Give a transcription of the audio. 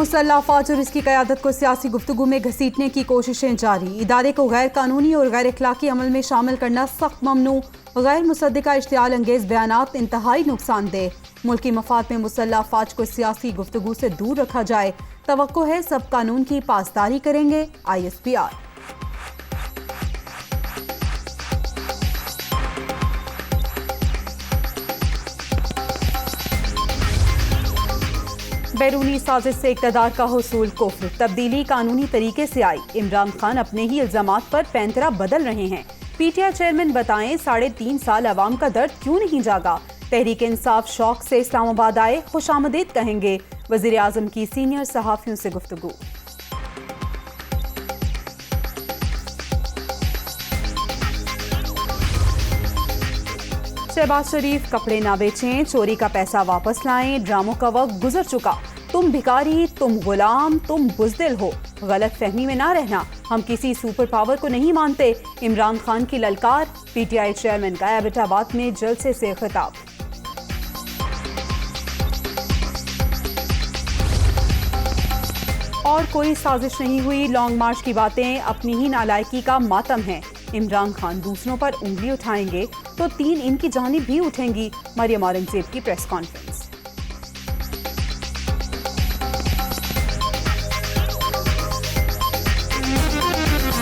मुसल्लह अफवाज और इसकी क़यादत को सियासी गुफ्तगू में घसीटने की कोशिशें जारी। इदारे को गैर कानूनी और गैर अखलाकी अमल में शामिल करना सख्त ममनू। गैर मुसद्दिका इश्तियाल अंगेज बयानात इंतहाई नुकसानदेह। मुल्की मफाद में मुसल्लह अफवाज को सियासी गुफ्तगू से दूर रखा जाए। तवक्को है सब कानून की पासदारी करेंगे ISPR। बैरूनी साजिश से इक़्तिदार का हुसूल कुफ्र। तब्दीली कानूनी तरीके से आई। इमरान खान अपने ही इल्जामात पर पैंतरा बदल रहे हैं। PTI चेयरमैन बताएं 3.5 साल अवाम का दर्द क्यों नहीं जागा। तहरीक इंसाफ शौक से इस्लामाबाद आए, खुशामदीद कहेंगे। वज़ीर आज़म की सीनियर सहाफ़ियों से गुफ्तगू। शहबाज शरीफ कपड़े ना बेचें, चोरी का पैसा वापस लाएं। ड्रामों का वक्त गुजर चुका। तुम भिखारी, तुम गुलाम, तुम बुज़दिल हो। गलत फहमी में ना रहना, हम किसी सुपर पावर को नहीं मानते। इमरान खान की ललकार। PTI चेयरमैन का एबटाबाद में जलसे से खिताब। और कोई साजिश नहीं हुई, लॉन्ग मार्च की बातें अपनी ही नालायकी का मातम है। इमरान खान दूसरों पर उंगली उठाएंगे तो 3 इनकी जानिब भी उठेंगी। मरियम औरंगजेब की प्रेस कॉन्फ्रेंस।